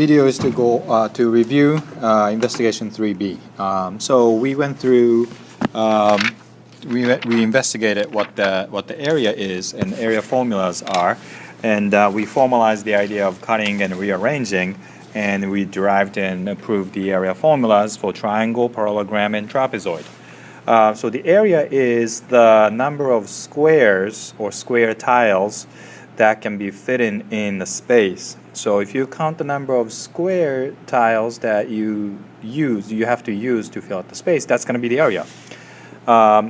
Video is to go to review investigation 3B. So we went through, we investigated what the area is and area formulas are, and we formalized the idea of cutting and rearranging, and we derived and approved the area formulas for triangle, parallelogram, and trapezoid. So the area is the number of squares or square tiles that can be fit in the space. So if you count the number of square tiles that you have to use to fill out the space, that's going to be the area.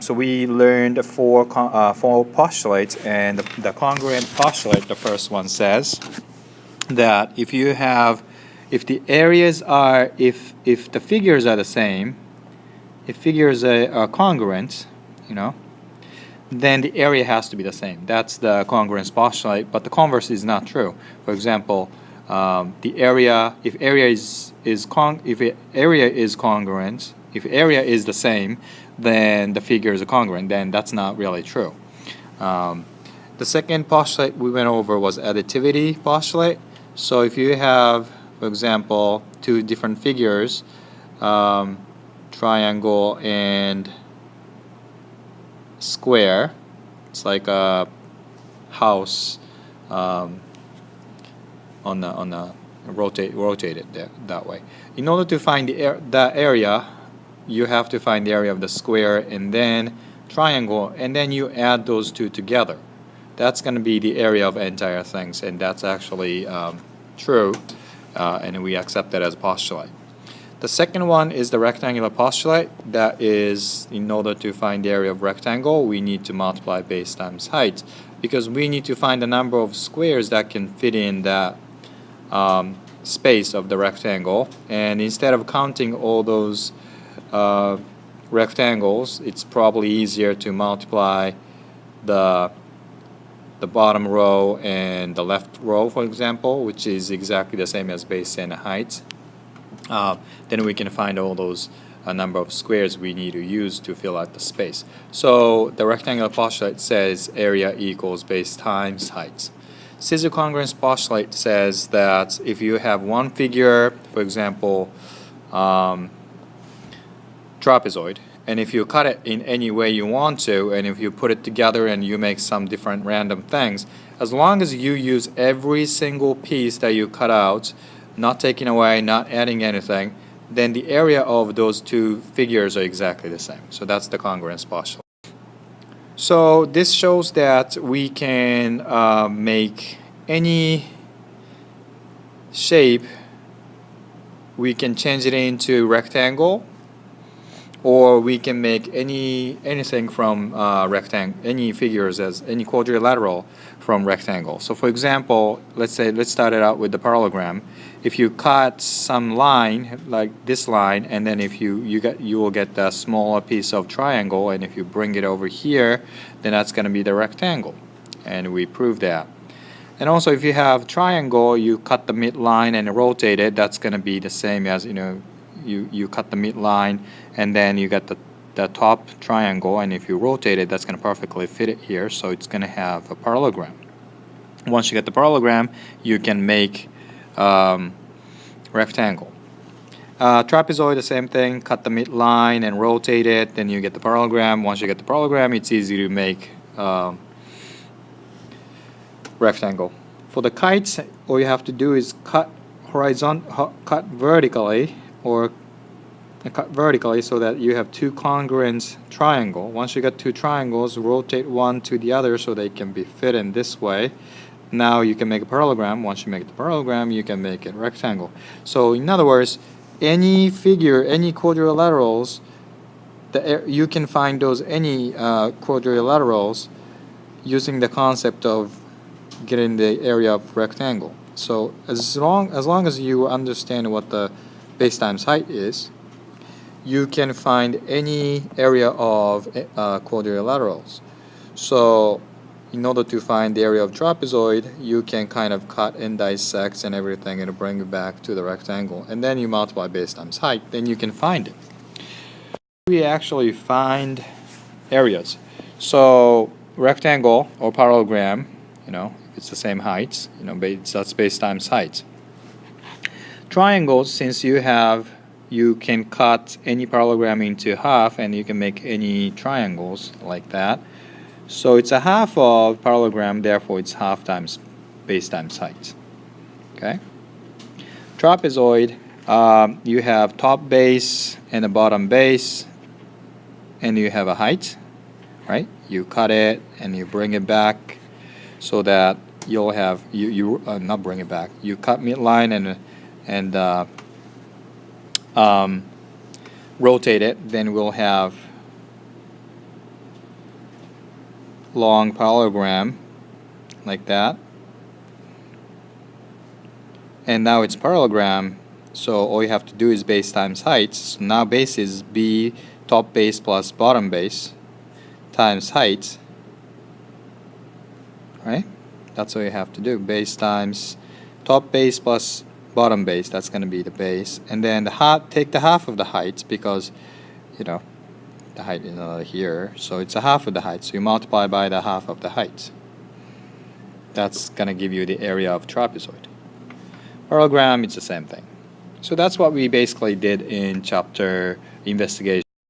So we learned four postulates, and the congruent postulate, the first one, says that if the areas are, if the figures are the same, if figures are congruent, then the area has to be the same. That's the congruence postulate, but the converse is not true. For example, the area, if area is congruent, if area is the same, then the figures are congruent. Then that's not really true. The second postulate we went over was additivity postulate. So if you have, for example, two different figures, triangle and square, it's like a house on the rotated that way. In order to find the area, you have to find the area of the square and then triangle, and then you add those two together. That's going to be the area of entire things, and that's actually true, and we accept that as a postulate. The second one is the rectangular postulate. That is, in order to find the area of rectangle, we need to multiply base times height, because we need to find the number of squares that can fit in that space of the rectangle. And instead of counting all those rectangles, it's probably easier to multiply the bottom row and the left row, for example, which is exactly the same as base and height. Then we can find all those number of squares we need to use to fill out the space. So the rectangular postulate says area equals base times height. Scissor congruence postulate says that if you have one figure, for example, trapezoid, and if you cut it in any way you want to, and if you put it together and you make some different random things, as long as you use every single piece that you cut out, not taking away, not adding anything, then the area of those two figures are exactly the same. So that's the congruence postulate. So this shows that we can make any shape, we can change it into rectangle, or we can make anything from rectangle, any figures as any quadrilateral from rectangle. So for example, let's start it out with the parallelogram. If you cut some line like this line, and then if you will get a smaller piece of triangle, and if you bring it over here, then that's going to be the rectangle, and we proved that. And also, if you have triangle, you cut the midline and rotate it. That's going to be the same as you cut the midline, and then you got the top triangle, and if you rotate it, that's going to perfectly fit it here, so it's going to have a parallelogram. Once you get the parallelogram, you can make rectangle. Trapezoid, the same thing, cut the midline and rotate it, then you get the parallelogram. Once you get the parallelogram, it's easy to make rectangle. For the kites, all you have to do is cut vertically, or cut vertically, so that you have two congruent triangle. Once you get two triangles, rotate one to the other so they can be fit in this way. Now you can make a parallelogram. Once you make the parallelogram, you can make a rectangle. So in other words, any figure, any quadrilaterals, you can find those any quadrilaterals using the concept of getting the area of rectangle. So as long as you understand what the base times height is, you can find any area of quadrilaterals. So in order to find the area of trapezoid, you can kind of cut and dissect and everything and bring it back to the rectangle, and then you multiply base times height, then you can find it. We actually find areas. So rectangle or parallelogram, it's the same height, that's base times height. triangles, since you can cut any parallelogram into half and you can make any triangles like that. So it's a half of parallelogram, therefore it's half times base times height. Okay. Trapezoid, you have top base and a bottom base, and you have a height, right? You cut it and you bring it back so that you'll have not bring it back. You cut midline and rotate it. Then we'll have long parallelogram like that. And now it's parallelogram, so all you have to do is base times height. So now base is B, top base plus bottom base times height, right? That's all you have to do. Base times top base plus bottom base, that's going to be the base. And then take the half of the height, because the height is here, so it's a half of the height, so you multiply by the half of the height. That's going to give you the area of trapezoid. Parallelogram, it's the same thing. So that's what we basically did in chapter investigation.